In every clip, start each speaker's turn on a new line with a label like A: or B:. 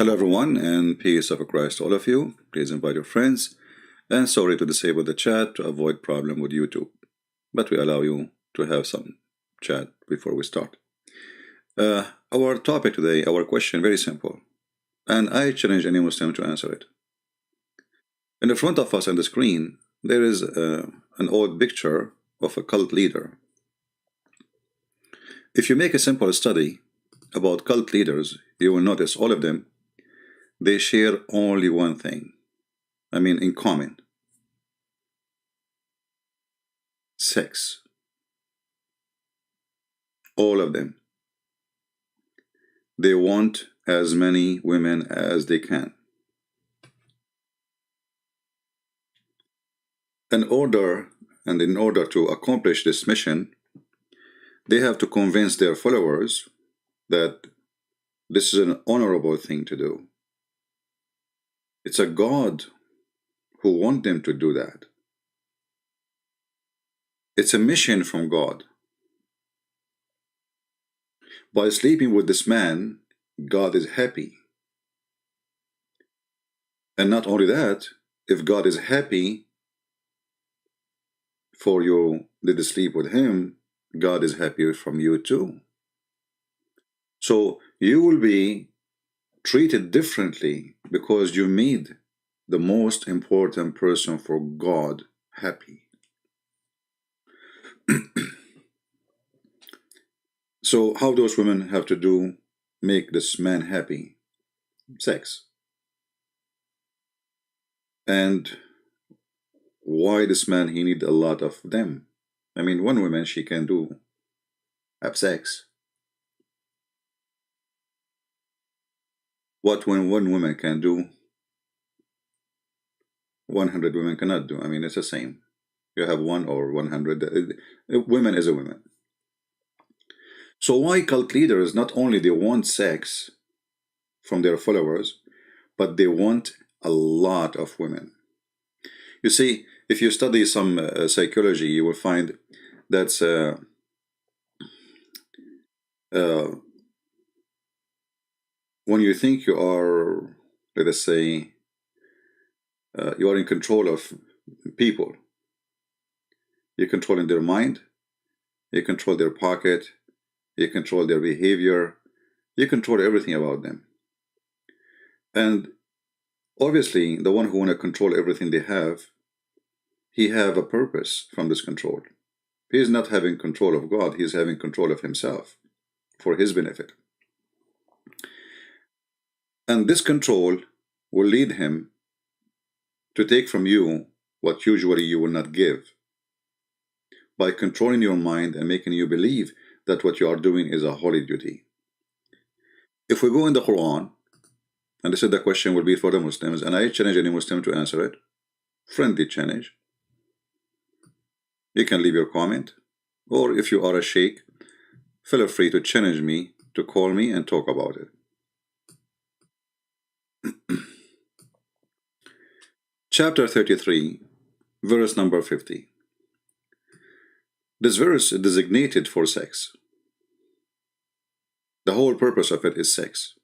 A: Hello everyone, and peace of Christ to all of you. Please invite your friends, and sorry to disable the chat to avoid problem with YouTube, but we allow you to have some chat before we start. Our topic today, our question, very simple, and I challenge any Muslim to answer it. In the front of us on the screen, there is an old picture of a cult leader. If you make a simple study about cult leaders, you will notice all of them, they share only one thing, in common: sex. All of them. They want as many women as they can. In order to accomplish this mission, they have to convince their followers that this is an honorable thing to do. It's a God who wants them to do that. It's a mission from God. By sleeping with this man, God is happy. And not only that, if God is happy for you to sleep with him, God is happy from you too. So you will be treated differently because you made the most important person for God happy. So how those women have to make this man happy? Sex. And why this man, he need a lot of them? One woman, she can have sex. What when one woman can do, 100 women cannot do. It's the same. You have 1 or 100. Women is a woman. So why cult leaders, not only they want sex from their followers, but they want a lot of women. You see, if you study some psychology, you will find that's when you think you are, let us say, you are in control of people. You're controlling their mind, you control their pocket, you control their behavior, you control everything about them. And obviously, the one who want to control everything they have, he have a purpose from this control. He is not having control of God, he is having control of himself for his benefit. And this control will lead him to take from you what usually you will not give, by controlling your mind and making you believe that what you are doing is a holy duty. If we go in the Quran, and this is the question will be for the Muslims, and I challenge any Muslim to answer it, friendly challenge. You can leave your comment, or if you are a sheikh, feel free to challenge me, to call me and talk about it. Chapter 33, verse number 50. This verse is designated for sex. The whole purpose of it is sex.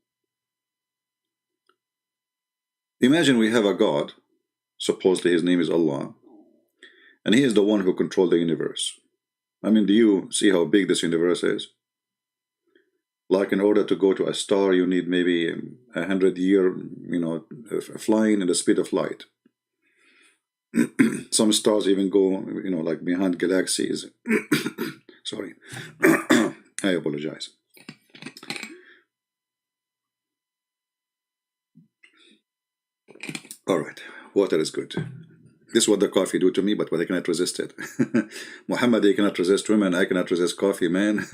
A: Imagine we have a God, supposedly his name is Allah, and he is the one who controls the universe. Do you see how big this universe is? Like, in order to go to a star, you need maybe 100 years, flying at the speed of light. Some stars even go, like behind galaxies. Sorry, I apologize. All right, water is good. This is what the coffee do to me, but I cannot resist it. Mohammed, you cannot resist women. I cannot resist coffee, man.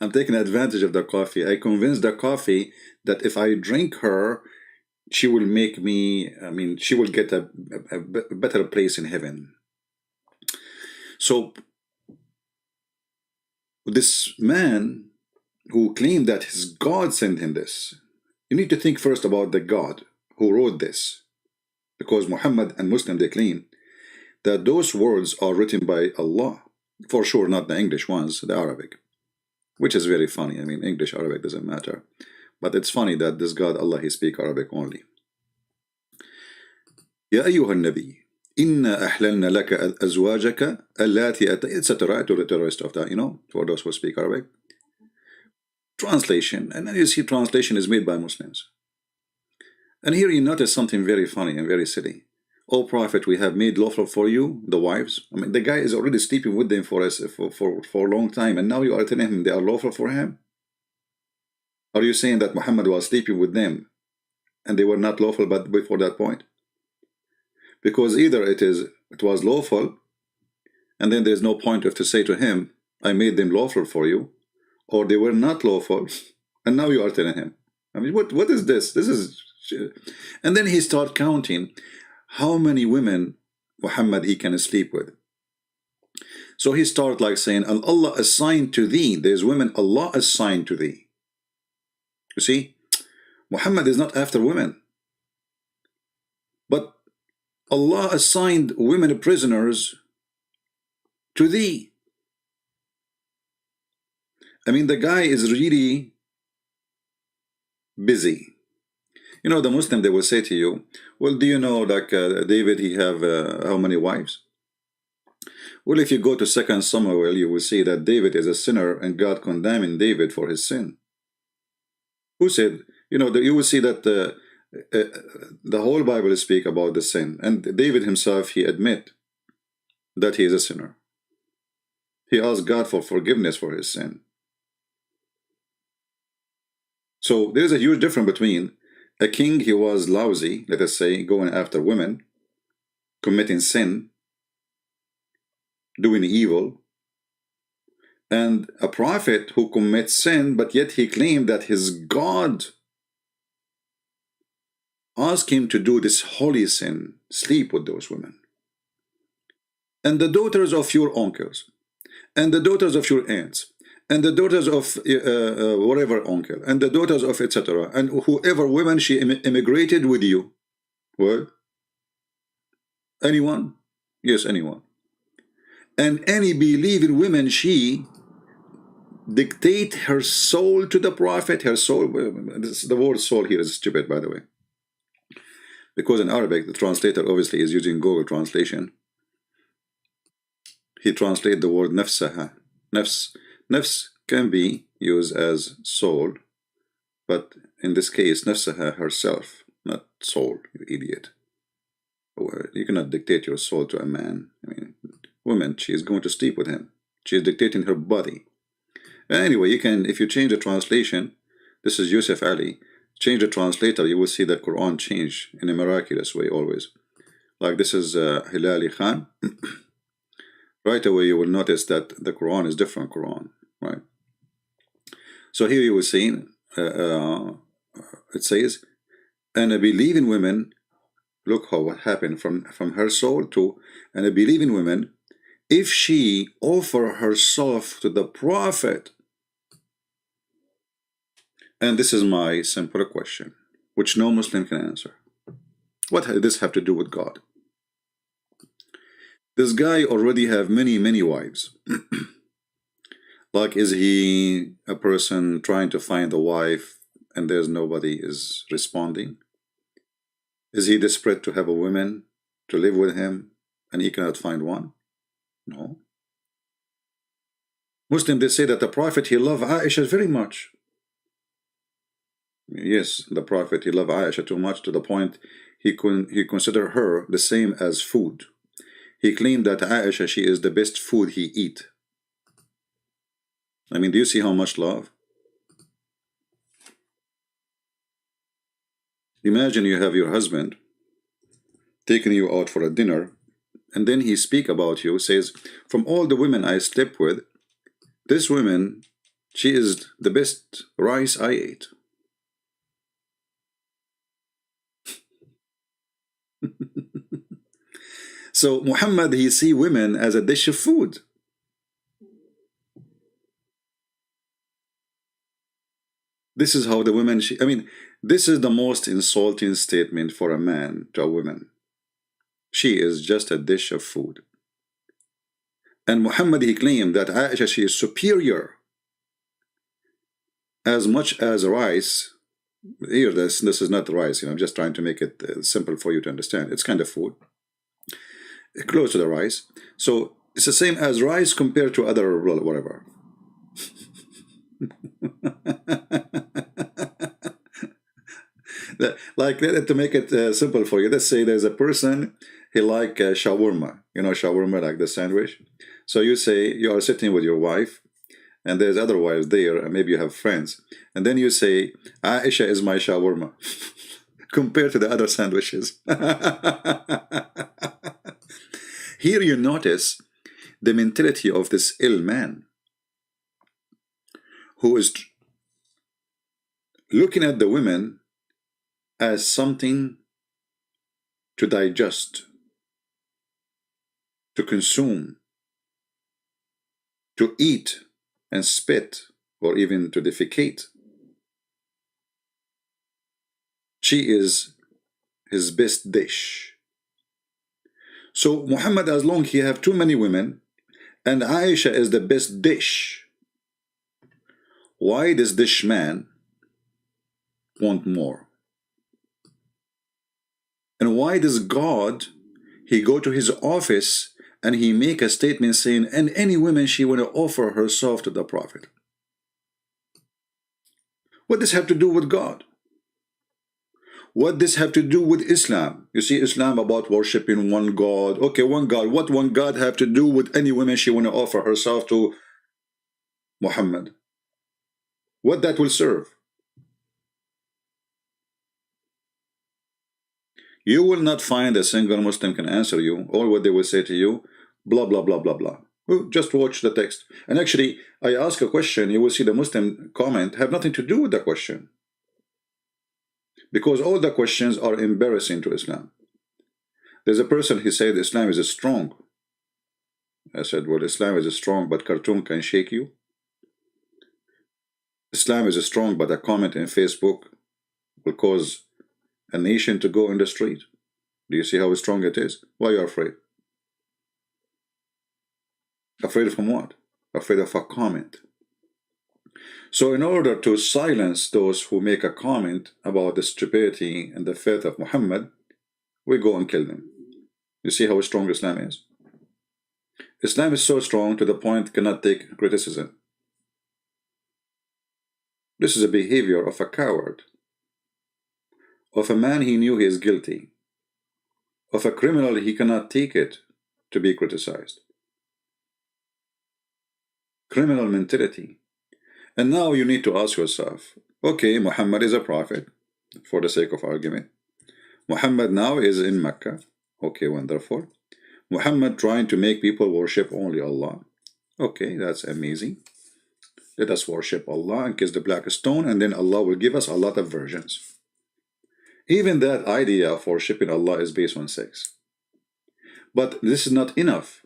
A: I'm taking advantage of the coffee. I convinced the coffee that if I drink her, she will make me, she will get a better place in heaven. So this man who claimed that his God sent him this, you need to think first about the God who wrote this. Because Muhammad and Muslim, they claim that those words are written by Allah. For sure, not the English ones, the Arabic. Which is very funny. English, Arabic doesn't matter. But it's funny that this God, Allah, he speaks Arabic only. يا أيها النبي إنا أحللنا لك أزواجك اللاتي etc. to the rest of that, for those who speak Arabic. Translation, and then you see translation is made by Muslims. And here you notice something very funny and very silly. O Prophet, we have made lawful for you the wives. I mean, the guy is already sleeping with them for a long time, and now you are telling him they are lawful for him? Are you saying that Muhammad was sleeping with them and they were not lawful but before that point? Because either it was lawful, and then there's no point of to say to him, I made them lawful for you, or they were not lawful, and now you are telling him. I mean, what is this? This is... And then he start counting how many women Muhammad he can sleep with. So he start like saying, and Allah assigned to thee, there's women Allah assigned to thee. You see, Muhammad is not after women, but Allah assigned women prisoners to thee. I mean, the guy is really busy. The Muslim, they will say to you, well, do you know, like David, he have how many wives? Well, if you go to 2 Samuel, you will see that David is a sinner and God condemning David for his sin. Who said, you will see that the whole Bible speak about the sin, and David himself, he admit that he is a sinner. He asked God for forgiveness for his sin. So there's a huge difference between a king, he was lousy, let us say, going after women, committing sin, doing evil, and a prophet who commits sin, but yet he claimed that his God asked him to do this holy sin, sleep with those women. And the daughters of your uncles, and the daughters of your aunts, and the daughters of whatever uncle, and the daughters of etc. And whoever women she immigrated with you. What? Anyone? Yes, anyone. And any believing women, she dictate her soul to the prophet, her soul. The word soul here is stupid, by the way. Because in Arabic, the translator obviously is using Google translation. He translates the word nafsaha. Nafs can be used as soul, but in this case, nafsaha, herself, not soul, you idiot. You cannot dictate your soul to a man. I mean, woman, she is going to sleep with him. She is dictating her body. Anyway, you can, if you change the translation, this is Yusuf Ali, change the translator, you will see that Quran change in a miraculous way always. Like this is Hilali Khan. Right away you will notice that the Quran is different Quran, right? So here you will see, it says, and a believing women, look how what happened from her soul to, and a believing woman, if she offer herself to the prophet. And this is my simple question, which no Muslim can answer. What does this have to do with God? This guy already have many wives. Like, is he a person trying to find a wife and there's nobody is responding? Is he desperate to have a woman to live with him and he cannot find one? No. Muslim, they say that the Prophet, he loved Aisha very much. Yes, the Prophet, he loved Aisha too much to the point he considered her the same as food. He claimed that Aisha, she is the best food he eat. I mean, do you see how much love? Imagine you have your husband taking you out for a dinner, and then he speak about you, says, from all the women I slept with, this woman, she is the best rice I ate. So Muhammad, he see women as a dish of food. This is how the women, I mean, this is the most insulting statement for a man to a woman. She is just a dish of food. And Muhammad, he claimed that Aisha, she is superior as much as rice Here, this is not rice. I'm just trying to make it simple for you to understand. It's kind of food, close to the rice. So it's the same as rice compared to other whatever. Like to make it simple for you, let's say there's a person, he like shawarma, shawarma, like the sandwich. So you say you are sitting with your wife, and there's other wives there, and maybe you have friends, and then you say, Aisha is my shawarma, compared to the other sandwiches. Here you notice the mentality of this ill man, who is looking at the women as something to digest, to consume, to eat and spit, or even to defecate. She is his best dish. So Muhammad, as long as he have too many women, and Aisha is the best dish, why does this man want more? And why does God, he go to his office and he make a statement saying, and any woman she want to offer herself to the Prophet? What does this have to do with God? What does this have to do with Islam? You see, Islam about worshiping one God. Okay, one God. What one God have to do with any woman she want to offer herself to Muhammad? What that will serve? You will not find a single Muslim can answer you. All what they will say to you, blah, blah, blah, blah, blah. Well, just watch the text. And actually, I ask a question, you will see the Muslim comment have nothing to do with the question. Because all the questions are embarrassing to Islam. There's a person, he said Islam is strong. I said, well, Islam is strong, but cartoon can shake you. Islam is strong, but a comment in Facebook will cause a nation to go in the street. Do you see how strong it is? Why are you afraid? Afraid from what? Afraid of a comment. So in order to silence those who make a comment about the stupidity and the faith of Muhammad, we go and kill them. You see how strong Islam is? Islam is so strong to the point it cannot take criticism. This is a behavior of a coward, of a man he knew he is guilty, of a criminal he cannot take it to be criticized. Criminal mentality. And now you need to ask yourself, okay, Muhammad is a prophet, for the sake of argument. Muhammad now is in Mecca. Okay, wonderful. Muhammad trying to make people worship only Allah. Okay, that's amazing. Let us worship Allah and kiss the black stone, and then Allah will give us a lot of versions. Even that idea of worshiping Allah is based on sex. But this is not enough.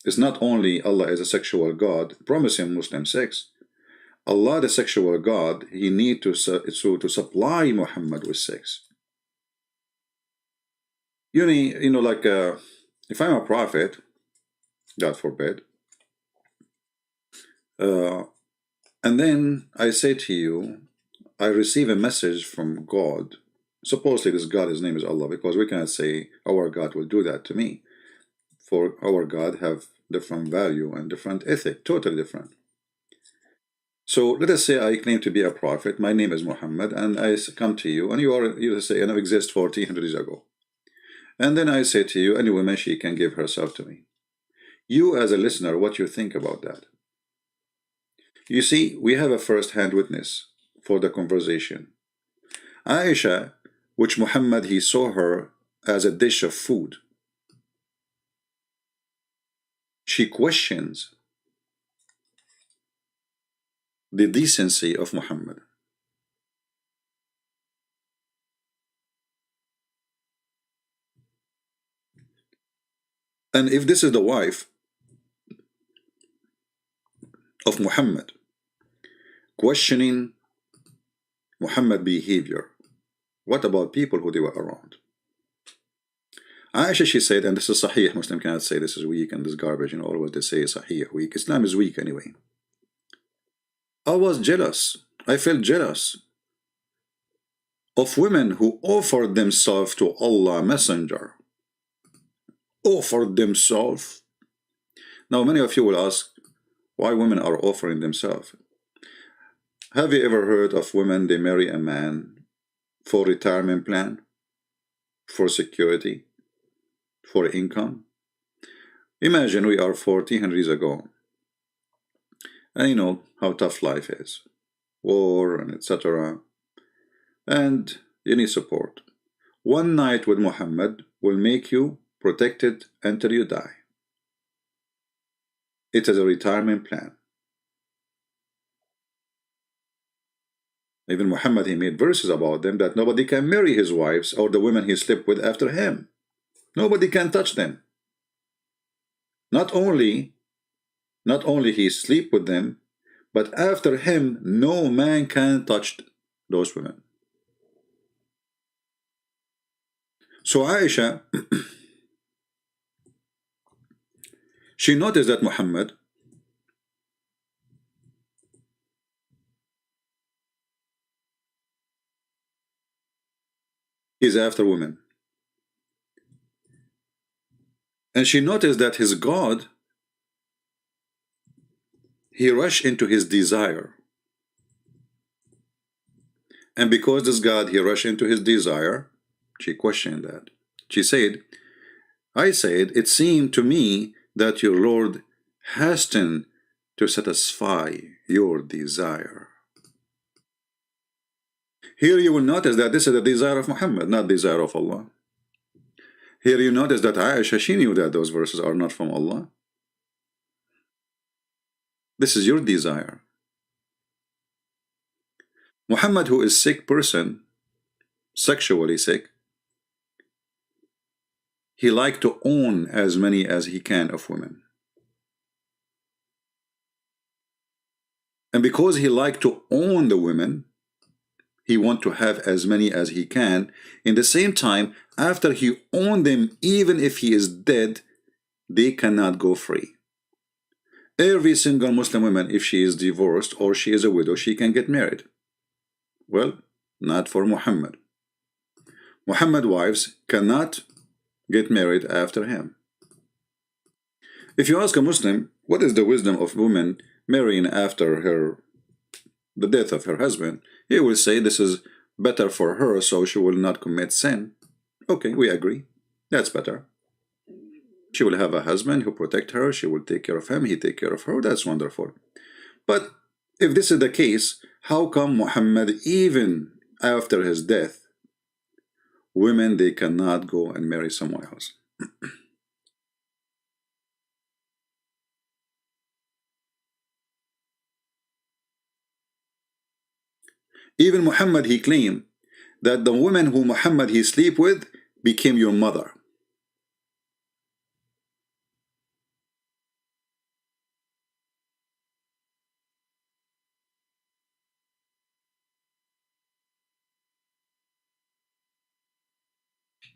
A: It's not only Allah is a sexual God, promising Muslim sex. Allah, the sexual God, he need to supply Muhammad with sex. Like if I'm a prophet, God forbid, and then I say to you, I receive a message from God. Supposedly this God, his name is Allah, because we cannot say our God will do that to me. For our God have different value and different ethic, totally different. So let us say I claim to be a prophet, my name is Muhammad, and I come to you, and you say, I exist 1400 years ago. And then I say to you, any woman, she can give herself to me. You as a listener, what you think about that? You see, we have a first-hand witness for the conversation. Aisha, which Muhammad, he saw her as a dish of food. She questions the decency of Muhammad. And if this is the wife of Muhammad, questioning Muhammad's behavior, what about people who they were around? Aisha, she said, and this is Sahih, Muslim cannot say this is weak and this garbage, always they say Sahih, weak. Islam is weak anyway. I was jealous. I felt jealous of women who offered themselves to Allah Messenger. Offered themselves. Now many of you will ask why women are offering themselves. Have you ever heard of women, they marry a man for retirement plan, for security, for income? Imagine we are 100 years ago, and you know how tough life is, war and etc. And you need support. One night with Muhammad will make you protected until you die. It is a retirement plan. Even Muhammad, he made verses about them that nobody can marry his wives or the women he slept with after him. Nobody can touch them. Not only he sleep with them, but after him, no man can touch those women. So Aisha, she noticed that Muhammad is after women. And she noticed that his God, he rushed into his desire. And because this God, he rushed into his desire, she questioned that. She said, I said, it seemed to me that your Lord hastened to satisfy your desire. Here you will notice that this is the desire of Muhammad, not the desire of Allah. Here you notice that Aisha, she knew that those verses are not from Allah. This is your desire. Muhammad, who is sick person, sexually sick, he liked to own as many as he can of women. And because he liked to own the women, he want to have as many as he can. In the same time, after he owned them, even if he is dead, they cannot go free. Every single Muslim woman, if she is divorced or she is a widow, she can get married. Well, not for Muhammad. Muhammad wives cannot get married after him. If you ask a Muslim, what is the wisdom of women marrying after the death of her husband, he will say this is better for her so she will not commit sin. Okay, we agree. That's better. She will have a husband who protect her, she will take care of him, he take care of her, that's wonderful. But if this is the case, how come Muhammad, even after his death, women, they cannot go and marry someone else? Even Muhammad, he claimed that the woman who Muhammad he sleep with became your mother.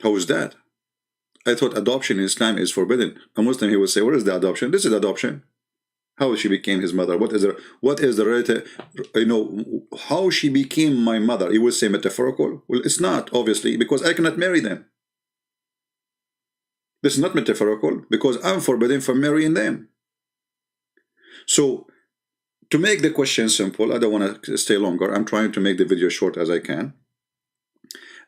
A: How is that? I thought adoption in Islam is forbidden. A Muslim, he would say, what is the adoption? This is adoption. How she became his mother? What is the relative? You know, how she became my mother? He would say metaphorical. Well, it's not, obviously, because I cannot marry them. This is not metaphorical because I'm forbidden from marrying them. So, to make the question simple, I don't want to stay longer. I'm trying to make the video short as I can.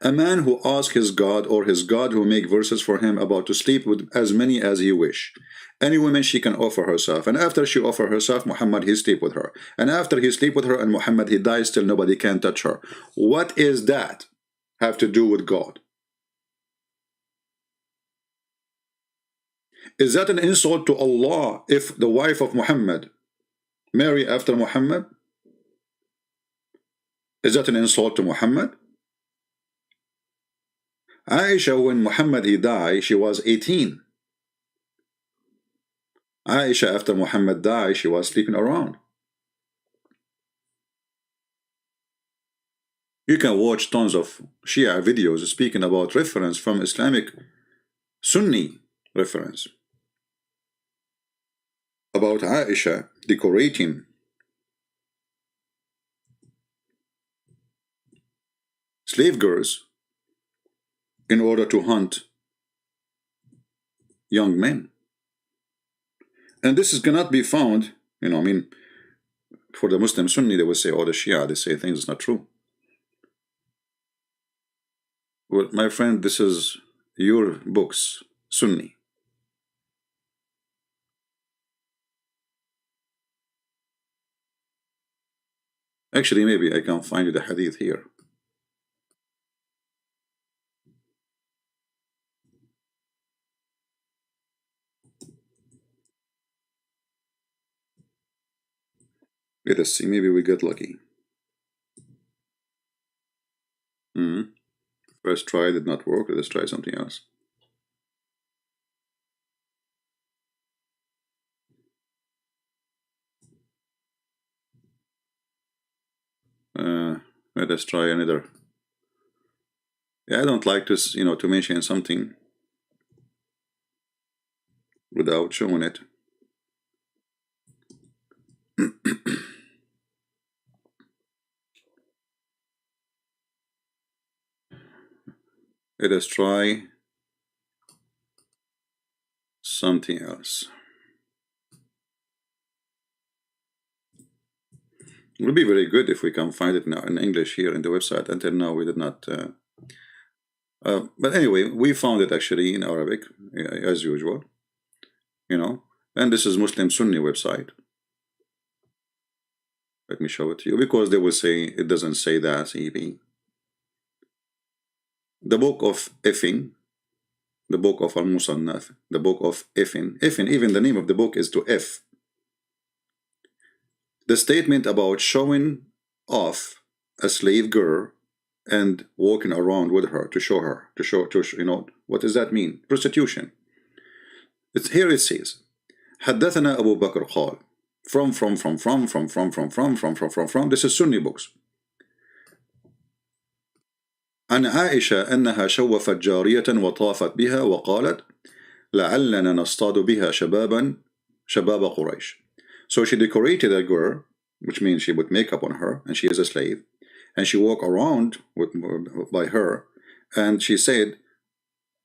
A: A man who asks his God, or his God who make verses for him about to sleep with as many as he wish. Any woman she can offer herself, and after she offer herself, Muhammad he sleep with her, and after he sleep with her and Muhammad he dies, still nobody can touch her. What is that have to do with God? Is that an insult to Allah if the wife of Muhammad marry after Muhammad? Is that an insult to Muhammad? Aisha, when Muhammad he died, she was 18. Aisha, after Muhammad died, she was sleeping around. You can watch tons of Shia videos speaking about reference from Islamic Sunni reference about Aisha decorating slave girls in order to hunt young men. And this cannot be found, I mean, for the Muslim Sunni, they will say, oh, the Shia, they say things is not true. Well, my friend, this is your books, Sunni. Actually, maybe I can find you the hadith here. Let us see, maybe we get lucky. First try did not work. Let us try something else. Let us try another. Yeah, I don't like this, to mention something without showing it. Let us try something else. It would be very good if we can find it now in English here in the website. Until now, we did not. But anyway, we found it actually in Arabic, as usual. And this is Muslim Sunni website. Let me show it to you, because they will say it doesn't say that. The book of Effin, the book of Al-Musannaf, the book of Effin, even the name of the book is to F. The statement about showing off a slave girl and walking around with her to show her, what does that mean? Prostitution. Here it says, حدثنا أبو بكر قال, from, this is Sunni books. عن عائشة أنها شوفت جارية وطافت بها وقالت لعلنا نصطاد بها شباب قريش. So she decorated a girl, which means she put makeup on her, and she is a slave, and she walked around by her, and she said,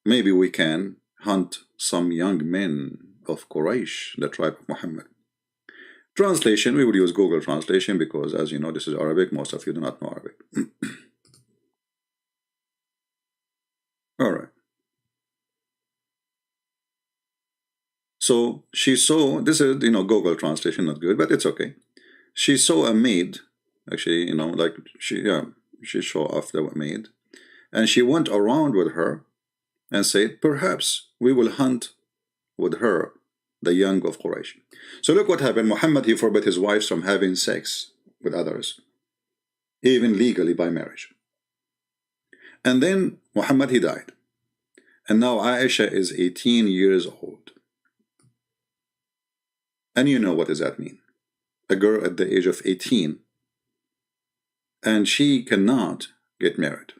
A: maybe we can hunt some young men of Quraysh, the tribe of Muhammad. Translation, we would use Google translation, because as you know, this is Arabic. Most of you do not know Arabic. All right. So she saw, this is, Google translation, not good, but it's okay. She saw a maid, actually, like she saw off the maid, and she went around with her and said, perhaps we will hunt with her the young of Quraysh. So look what happened. Muhammad, he forbade his wives from having sex with others, even legally by marriage. And then Muhammad, he died. And now Aisha is 18 years old. And you know what does that mean? A girl at the age of 18, and she cannot get married.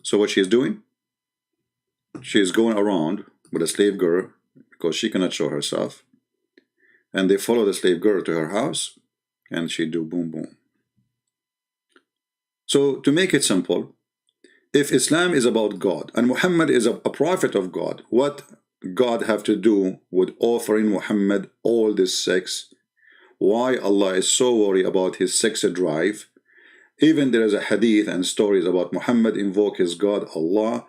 A: So what she's doing? She's going around with a slave girl, because she cannot show herself. And they follow the slave girl to her house, and she do boom boom. So to make it simple, if Islam is about God, and Muhammad is a prophet of God, what God have to do with offering Muhammad all this sex? Why Allah is so worried about his sex drive? Even there is a hadith and stories about Muhammad invoke his God Allah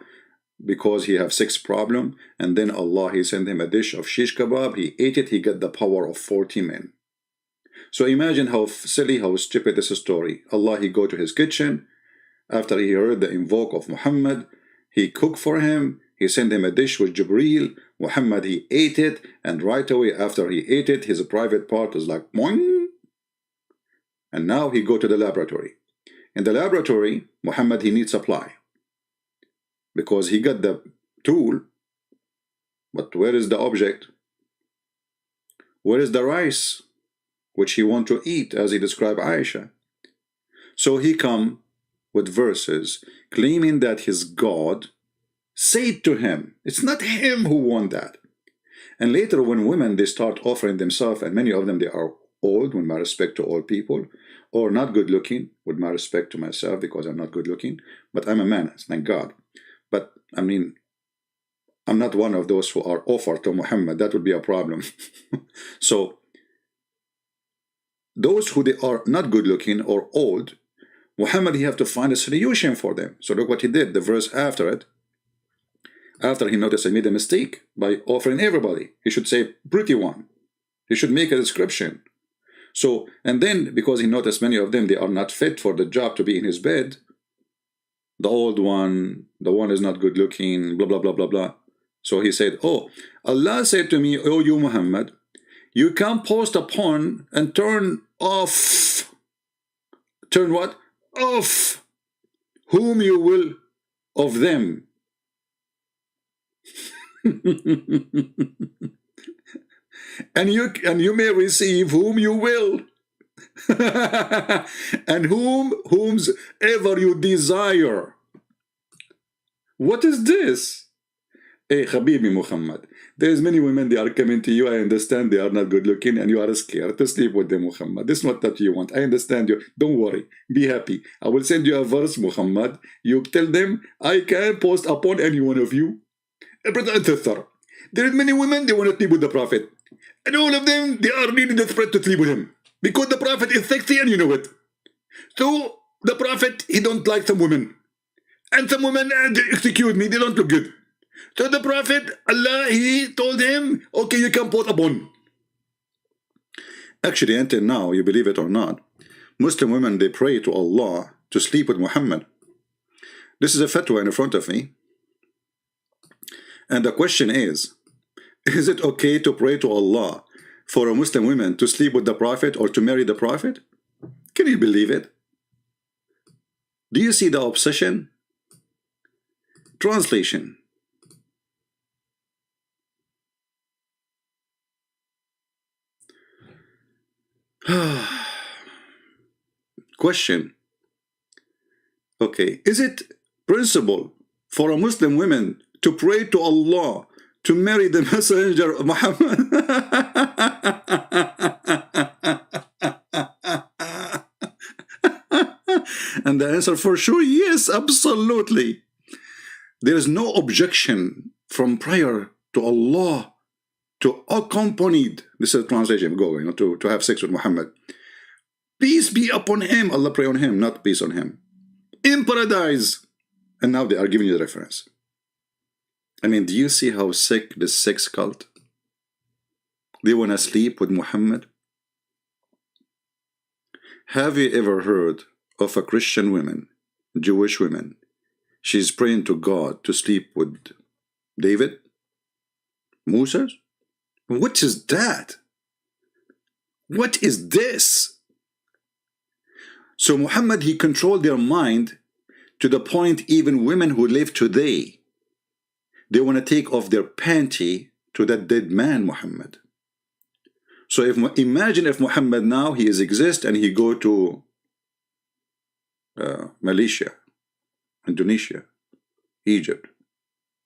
A: because he have sex problem, and then Allah, he sent him a dish of shish kebab, he ate it, he got the power of 40 men. So imagine how silly, how stupid this story. Allah, he go to his kitchen, after he heard the invoke of Muhammad, he cooked for him, he sent him a dish with Jibreel, Muhammad, he ate it, and right away after he ate it, his private part was like, boing. And now he go to the laboratory. In the laboratory, Muhammad, he needs supply, because he got the tool, but where is the object? Where is the rice which he want to eat, as he described Aisha? So he come with verses claiming that his God said to him, it's not him who won that. And later when women, they start offering themselves, and many of them, they are old, with my respect to all people, or not good looking, with my respect to myself because I'm not good looking, but I'm a man, thank God. But I mean, I'm not one of those who are offered to Muhammad. That would be a problem. So those who they are not good looking or old, Muhammad, he have to find a solution for them. So look what he did, the verse after it. After he noticed he made a mistake by offering everybody, he should say pretty one. He should make a description. So, and then because he noticed many of them, they are not fit for the job to be in his bed. The old one, the one is not good looking, blah, blah, blah, blah, blah. So he said, oh, Allah said to me, oh, you Muhammad, you can post upon and turn off. Turn what? Off. Whom you will of them. and you may receive whom you will. And whomsoever you desire. What is this? Hey, Habibi Muhammad, there's many women, they are coming to you. I understand they are not good looking and you are scared to sleep with them, Muhammad. This is not that you want. I understand you. Don't worry. Be happy. I will send you a verse, Muhammad. You tell them, I can post upon any one of you. There are many women, they want to sleep with the Prophet. And all of them, they are really desperate to sleep with him. Because the Prophet is sexy and you know it. So, the Prophet, he don't like some women. And some women, excuse me, they don't look good. So the Prophet, Allah, he told him, okay, you can post upon. Actually, until now, you believe it or not, Muslim women, they pray to Allah to sleep with Muhammad. This is a fatwa in front of me. And the question is it okay to pray to Allah for a Muslim woman to sleep with the Prophet or to marry the Prophet? Can you believe it? Do you see the obsession? Translation. Question. Okay, is it principle for a Muslim woman to pray to Allah to marry the messenger of Muhammad? And the answer for sure, yes, absolutely. There is no objection from prayer to Allah to accompany, this is translation, to have sex with Muhammad. Peace be upon him, Allah pray on him, not peace on him. In paradise. And now they are giving you the reference. I mean, do you see how sick this sex cult? They want to sleep with Muhammad? Have you ever heard of a Christian woman, Jewish woman, she's praying to God to sleep with David? Moses? What is that? What is this? So Muhammad, he controlled their mind to the point even women who live today, they want to take off their panty to that dead man, Muhammad. So imagine if Muhammad now, he exists and he go to Malaysia, Indonesia, Egypt,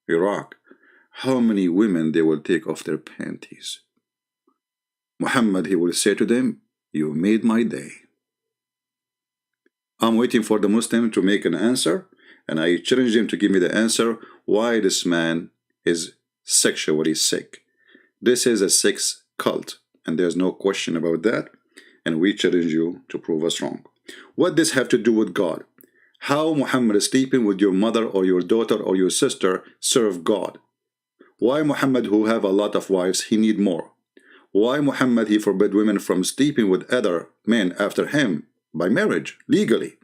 A: Iraq. How many women they will take off their panties? Muhammad, he will say to them, you made my day. I'm waiting for the Muslim to make an answer, and I challenge him to give me the answer why this man is sexually sick. This is a sex cult, and there's no question about that, and we challenge you to prove us wrong. What does this have to do with God? How Muhammad is sleeping with your mother or your daughter or your sister serve God? Why Muhammad, who have a lot of wives, he need more? Why Muhammad, he forbid women from sleeping with other men after him by marriage, legally?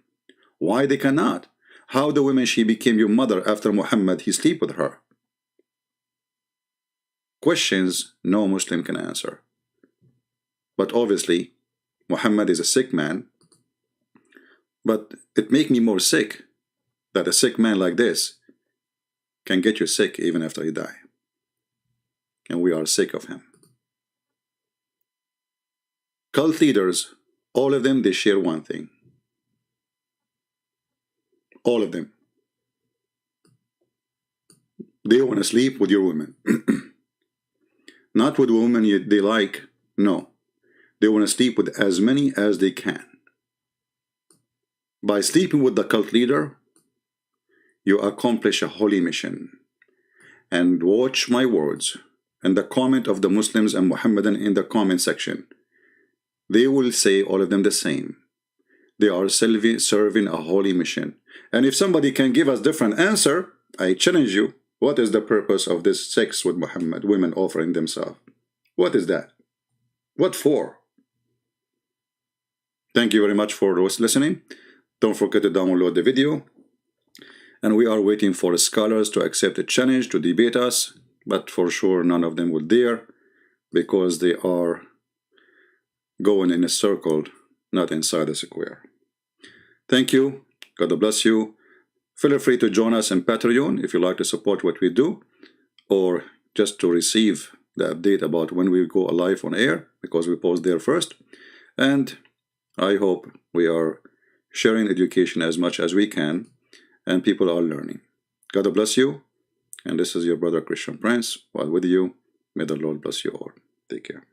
A: Why they cannot? How the woman, she became your mother after Muhammad, he sleep with her? Questions no Muslim can answer. But obviously, Muhammad is a sick man. But it makes me more sick that a sick man like this can get you sick even after you die. And we are sick of him. Cult leaders, all of them, they share one thing. All of them. They want to sleep with your women. Not with women they like, no. They want to sleep with as many as they can. By sleeping with the cult leader, you accomplish a holy mission. And watch my words and the comment of the Muslims and Mohammedan in the comment section. They will say, all of them, the same. They are serving a holy mission. And if somebody can give us different answer, I challenge you, what is the purpose of this sex with Muhammad, women offering themselves? What is that? What for? Thank you very much for listening. Don't forget to download the video. And we are waiting for scholars to accept the challenge to debate us, but for sure none of them will dare, because they are going in a circle, not inside a square. Thank you. God bless you. Feel free to join us in Patreon if you like to support what we do, or just to receive the update about when we go live on air, because we post there first. And I hope we are sharing education as much as we can, and people are learning. God bless you. And this is your brother Christian Prince. While with you, may the Lord bless you all. Take care.